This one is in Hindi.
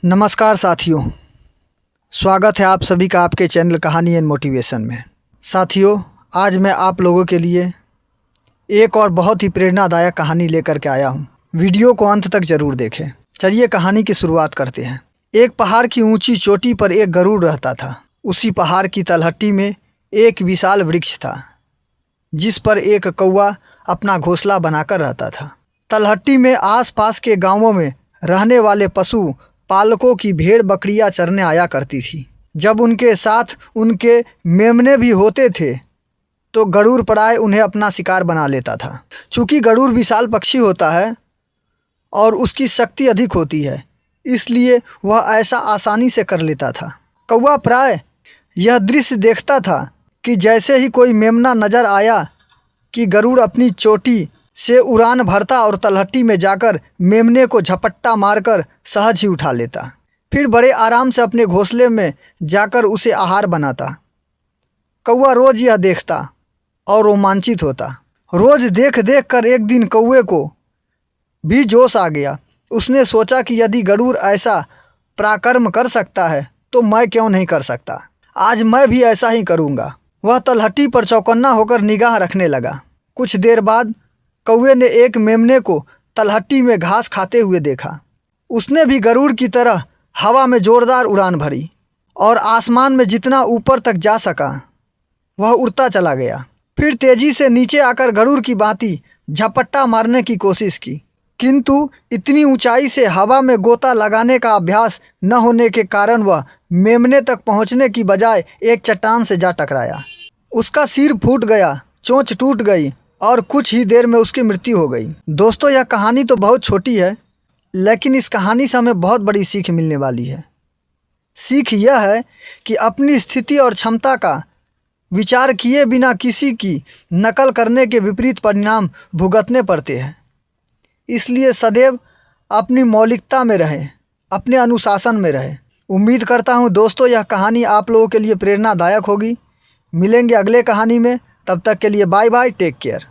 नमस्कार साथियों, स्वागत है आप सभी का आपके चैनल कहानी एंड मोटिवेशन में। साथियों, आज मैं आप लोगों के लिए एक और बहुत ही प्रेरणादायक कहानी लेकर के आया हूँ। वीडियो को अंत तक ज़रूर देखें। चलिए कहानी की शुरुआत करते हैं। एक पहाड़ की ऊंची चोटी पर एक गरुड़ रहता था। उसी पहाड़ की तलहटी में एक विशाल वृक्ष था जिस पर एक कौवा अपना घोंसला बनाकर रहता था। तलहटी में आसपास के गांवों में रहने वाले पशु पालकों की भेड़ बकरियां चरने आया करती थी। जब उनके साथ उनके मेमने भी होते थे तो गरुड़ प्राय उन्हें अपना शिकार बना लेता था। चूँकि गरुड़ विशाल पक्षी होता है और उसकी शक्ति अधिक होती है, इसलिए वह ऐसा आसानी से कर लेता था। कौवा प्राय यह दृश्य देखता था कि जैसे ही कोई मेमना नजर आया कि गरुड़ अपनी चोटी से उड़ान भरता और तलहटी में जाकर मेमने को झपट्टा मारकर सहज ही उठा लेता। फिर बड़े आराम से अपने घोंसले में जाकर उसे आहार बनाता। कौवा रोज यह देखता और रोमांचित होता। रोज देख देख कर एक दिन कौवे को भी जोश आ गया। उसने सोचा कि यदि गरुड़ ऐसा पराक्रम कर सकता है तो मैं क्यों नहीं कर सकता। आज मैं भी ऐसा ही करूँगा। वह तलहटी पर चौकन्ना होकर निगाह रखने लगा। कुछ देर बाद कौवे ने एक मेमने को तलहटी में घास खाते हुए देखा। उसने भी गरुड़ की तरह हवा में जोरदार उड़ान भरी और आसमान में जितना ऊपर तक जा सका वह उड़ता चला गया। फिर तेजी से नीचे आकर गरुड़ की भांति झपट्टा मारने की कोशिश की, किंतु इतनी ऊंचाई से हवा में गोता लगाने का अभ्यास न होने के कारण वह मेमने तक पहुंचने की बजाय एक चट्टान से जा टकराया। उसका सिर फूट गया, चोंच टूट गई और कुछ ही देर में उसकी मृत्यु हो गई। दोस्तों, यह कहानी तो बहुत छोटी है, लेकिन इस कहानी से हमें बहुत बड़ी सीख मिलने वाली है। सीख यह है कि अपनी स्थिति और क्षमता का विचार किए बिना किसी की नकल करने के विपरीत परिणाम भुगतने पड़ते हैं। इसलिए सदैव अपनी मौलिकता में रहें, अपने अनुशासन में रहें। उम्मीद करता हूँ दोस्तों यह कहानी आप लोगों के लिए प्रेरणादायक होगी। मिलेंगे अगले कहानी में, तब तक के लिए बाय बाय, टेक केयर।